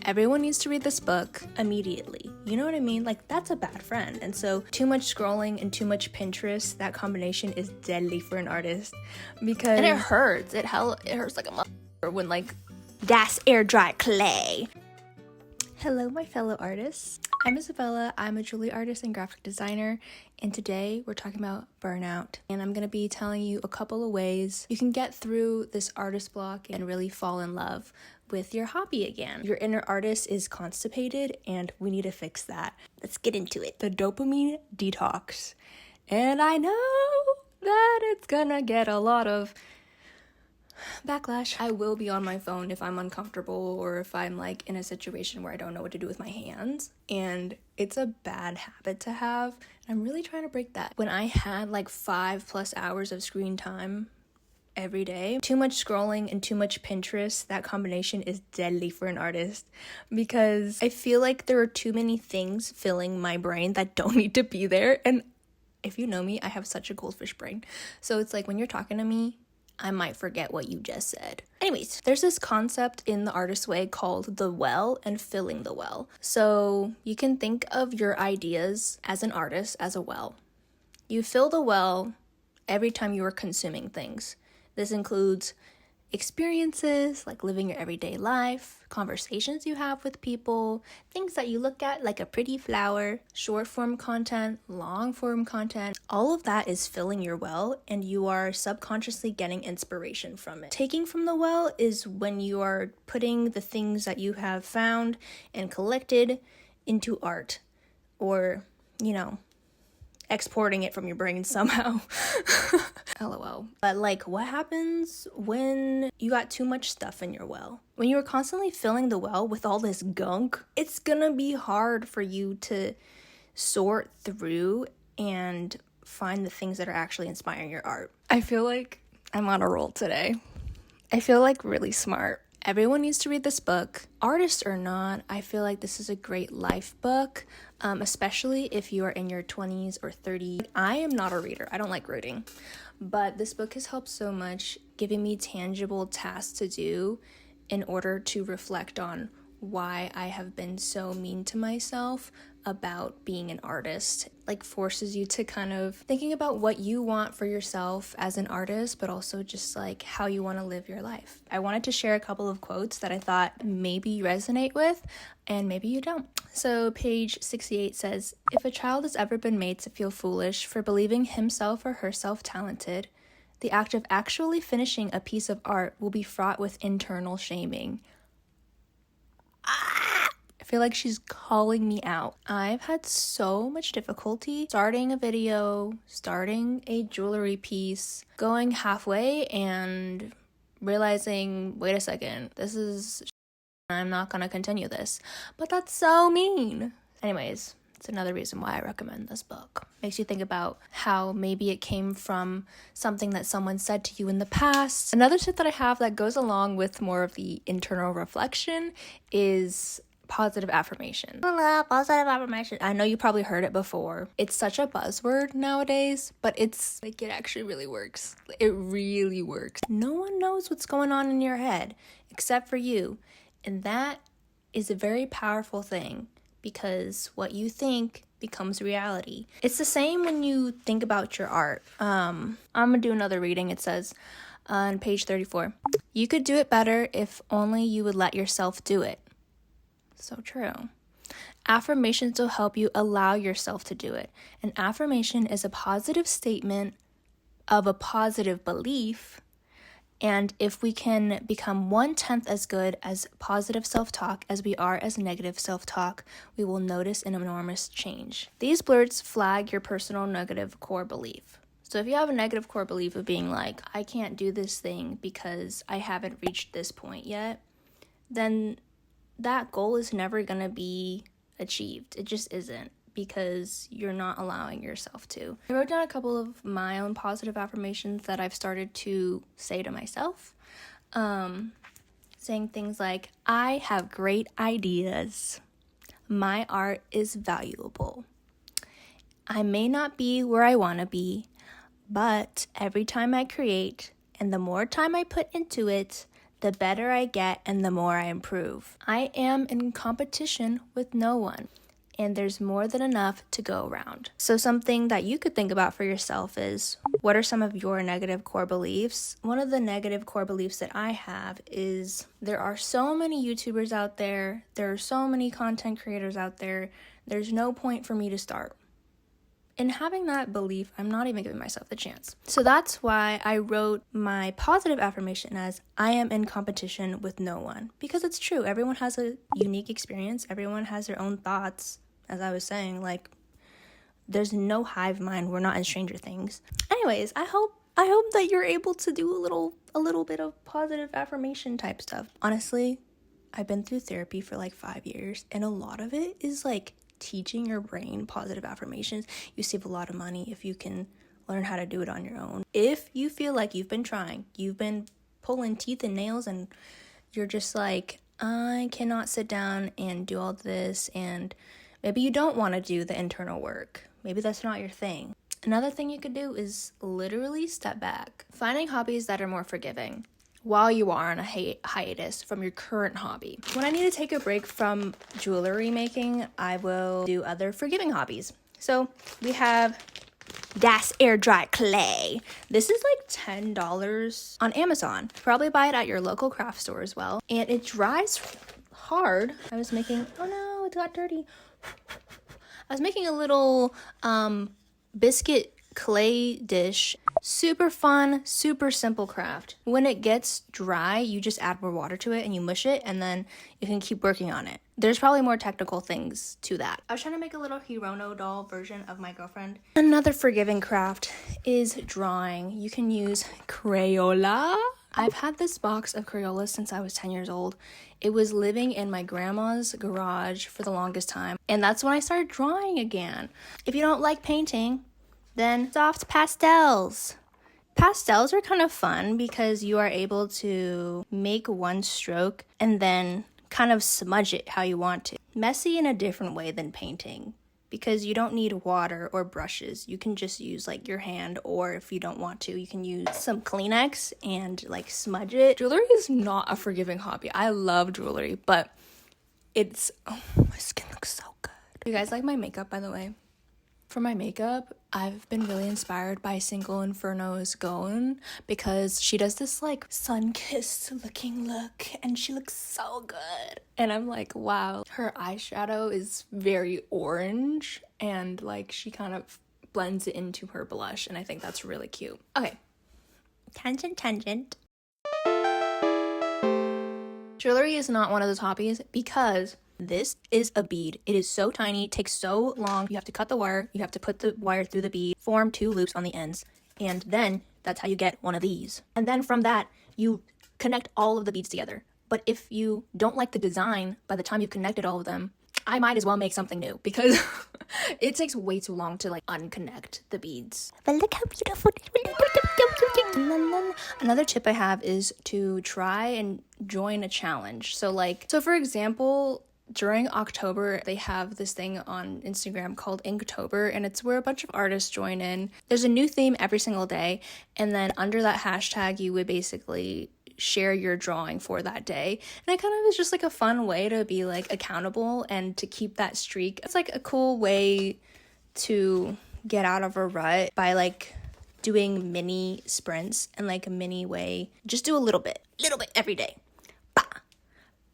Everyone needs to read this book immediately. You know what I mean? Like, that's a bad friend. And so too much scrolling and too much Pinterest, that combination is deadly for an artist because... And it hurts. It hurts like a mother when like, that's air dry clay. Hello, my fellow artists. I'm Isabella. I'm a jewelry artist and graphic designer, and today we're talking about burnout. And I'm going to be telling you a couple of ways you can get through this artist block and really fall in love with your hobby again. Your inner artist is constipated, and we need to fix that. Let's get into it. The dopamine detox. And I know that it's gonna get a lot of backlash. I will be on my phone if I'm uncomfortable or if I'm like in a situation where I don't know what to do with my hands, and it's a bad habit to have. I'm really trying to break that. When I had like 5+ hours of screen time every day, too much scrolling and too much Pinterest, that combination is deadly for an artist because I feel like there are too many things filling my brain that don't need to be there. And if you know me, I have such a goldfish brain, so it's like when you're talking to me, I might forget what you just said. Anyways, there's this concept in the artist way called the well and filling the well. So you can think of your ideas as an artist as a well. You fill the well every time you are consuming things. This includes experiences, like living your everyday life, conversations you have with people, things that you look at like a pretty flower, short form content, long form content. All of that is filling your well, and you are subconsciously getting inspiration from it. Taking from the well is when you are putting the things that you have found and collected into art, or, exporting it from your brain somehow. LOL. But like, what happens when you got too much stuff in your well? When you are constantly filling the well with all this gunk, it's gonna be hard for you to sort through and find the things that are actually inspiring your art. I feel like I'm on a roll today. I feel like really smart. Everyone needs to read this book. Artist or not, I feel like this is a great life book, especially if you are in your 20s or 30s. I am not a reader. I don't like reading. But this book has helped so much, giving me tangible tasks to do in order to reflect on why I have been so mean to myself about being an artist. Like, forces you to kind of thinking about what you want for yourself as an artist, but also just like how you want to live your life. I wanted to share a couple of quotes that I thought maybe you resonate with and maybe you don't. So page 68 says, "If a child has ever been made to feel foolish for believing himself or herself talented, the act of actually finishing a piece of art will be fraught with internal shaming." I feel like she's calling me out. I've had so much difficulty starting a video, starting a jewelry piece, going halfway and realizing, wait a second, I'm not gonna continue this. But that's so mean. Anyways, it's another reason why I recommend this book. Makes you think about how maybe it came from something that someone said to you in the past. Another tip that I have that goes along with more of the internal reflection is positive affirmation. Positive affirmation. I know you probably heard it before. It's such a buzzword nowadays, but it's like, it actually really works. It really works. No one knows what's going on in your head except for you. And that is a very powerful thing because what you think becomes reality. It's the same when you think about your art. I'm gonna do another reading. It says on page 34, "You could do it better if only you would let yourself do it." So true. Affirmations will help you allow yourself to do it. An affirmation is a positive statement of a positive belief. And if we can become 1/10 as good as positive self-talk as we are as negative self-talk, we will notice an enormous change. These blurbs flag your personal negative core belief. So if you have a negative core belief of being like, I can't do this thing because I haven't reached this point yet, then that goal is never going to be achieved. It just isn't, because you're not allowing yourself to. I wrote down a couple of my own positive affirmations that I've started to say to myself. Saying things like, I have great ideas. My art is valuable. I may not be where I want to be, but every time I create and the more time I put into it, the better I get and the more I improve. I am in competition with no one, and there's more than enough to go around. So something that you could think about for yourself is, what are some of your negative core beliefs? One of the negative core beliefs that I have is there are so many YouTubers out there, there are so many content creators out there, there's no point for me to start. In having that belief, I'm not even giving myself the chance. So that's why I wrote my positive affirmation as, I am in competition with no one. Because it's true, everyone has a unique experience, everyone has their own thoughts. As I was saying, like, there's no hive mind, we're not in Stranger Things. Anyways, I hope that you're able to do a little bit of positive affirmation type stuff. Honestly, I've been through therapy for like 5 years, and a lot of it is like teaching your brain positive affirmations. You save a lot of money if you can learn how to do it on your own. If you feel like you've been trying, you've been pulling teeth and nails, and you're just like, I cannot sit down and do all this, and maybe you don't want to do the internal work. Maybe that's not your thing. Another thing you could do is literally step back. Finding hobbies that are more forgiving while you are on a hiatus from your current hobby. When I need to take a break from jewelry making, I will do other forgiving hobbies. So we have Das Air Dry Clay. This is like $10 on Amazon. Probably buy it at your local craft store as well. And it dries hard. I was making, oh no, it got dirty. I was making a little biscuit clay dish. Super fun, super simple craft. When it gets dry, you just add more water to it and you mush it, and then you can keep working on it. There's probably more technical things to that. I was trying to make a little Hirono doll version of my girlfriend. Another forgiving craft is drawing. You can use Crayola. I've had this box of Crayolas since I was 10 years old. It was living in my grandma's garage for the longest time, and that's when I started drawing again. If you don't like painting, then soft pastels. Pastels are kind of fun because you are able to make one stroke and then kind of smudge it how you want to. Messy in a different way than painting, because you don't need water or brushes. You can just use like your hand, or if you don't want to, you can use some Kleenex and like smudge it. Jewelry is not a forgiving hobby. I love jewelry, but it's, oh, my skin looks so good. You guys like my makeup, by the way? For my makeup, I've been really inspired by Single Inferno's Gown, because she does this like sun-kissed looking look and she looks so good. And I'm like, wow. Her eyeshadow is very orange and like she kind of blends it into her blush, and I think that's really cute. Okay, tangent. Jewelry is not one of those hobbies because this is a bead. It is so tiny, it takes so long. You have to cut the wire, you have to put the wire through the bead, form 2 loops on the ends, and then that's how you get one of these. And then from that, you connect all of the beads together. But if you don't like the design, by the time you've connected all of them, I might as well make something new, because it takes way too long to like unconnect the beads. But look how beautiful. Another tip I have is to try and join a challenge. So for example, during October, they have this thing on Instagram called Inktober, and it's where a bunch of artists join in. There's a new theme every single day, and then under that hashtag, you would basically share your drawing for that day. And it kind of is just like a fun way to be like accountable and to keep that streak. It's like a cool way to get out of a rut by like doing mini sprints and like a mini way. Just do a little bit every day.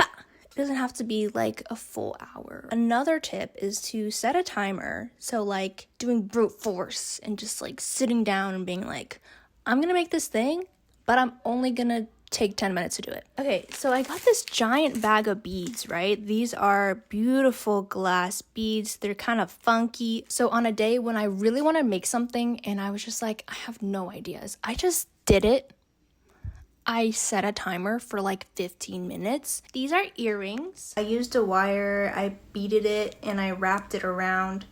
It doesn't have to be like a full hour. Another tip is to set a timer. So like doing brute force and just like sitting down and being like, I'm gonna make this thing, but I'm only gonna take 10 minutes to do it. Okay, so I got this giant bag of beads, right? These are beautiful glass beads. They're kind of funky. So on a day when I really want to make something and I was just like, I have no ideas, I just did it. I set a timer for like 15 minutes. These are earrings. I used a wire, I beaded it, and I wrapped it around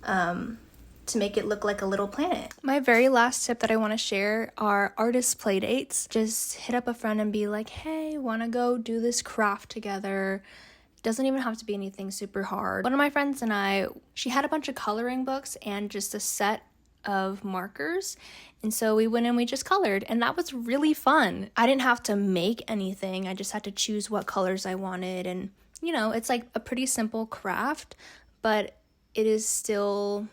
to make it look like a little planet. My very last tip that I want to share are artist play dates. Just hit up a friend and be like, hey, want to go do this craft together? Doesn't even have to be anything super hard. One of my friends and I, she had a bunch of coloring books and just a set of markers. And so we went and we just colored, and that was really fun. I didn't have to make anything. I just had to choose what colors I wanted. And, you know, it's like a pretty simple craft, but it is still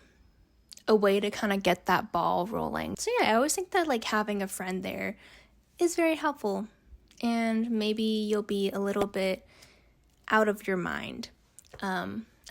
a way to kind of get that ball rolling. So yeah, I always think that like having a friend there is very helpful, and maybe you'll be a little bit out of your mind.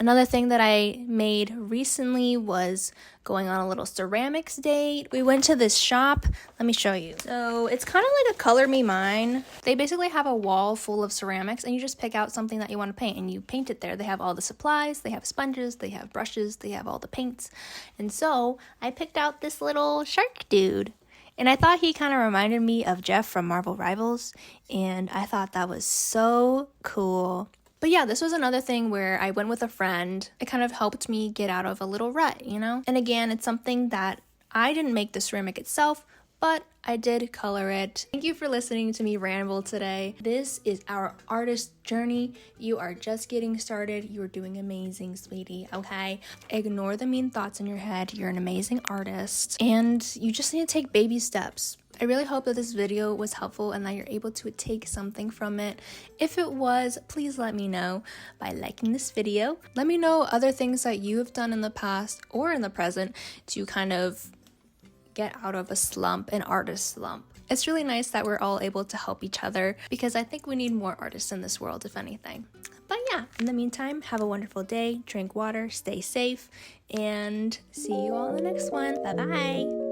Another thing that I made recently was going on a little ceramics date. We went to this shop. Let me show you. So it's kind of like a Color Me Mine. They basically have a wall full of ceramics, and you just pick out something that you want to paint and you paint it there. They have all the supplies, they have sponges, they have brushes, they have all the paints. And so I picked out this little shark dude. And I thought he kind of reminded me of Jeff from Marvel Rivals, and I thought that was so cool. But yeah, this was another thing where I went with a friend. It kind of helped me get out of a little rut, you know? And again, it's something that I didn't make the ceramic itself, but I did color it. Thank you for listening to me ramble today. This is our artist journey. You are just getting started. You are doing amazing, sweetie, okay? Ignore the mean thoughts in your head. You're an amazing artist, and you just need to take baby steps. I really hope that this video was helpful and that you're able to take something from it. If it was, please let me know by liking this video. Let me know other things that you have done in the past or in the present to kind of get out of a slump, an artist slump. It's really nice that we're all able to help each other, because I think we need more artists in this world, if anything. But yeah, in the meantime, have a wonderful day, drink water, stay safe, and see you all in the next one. Bye-bye.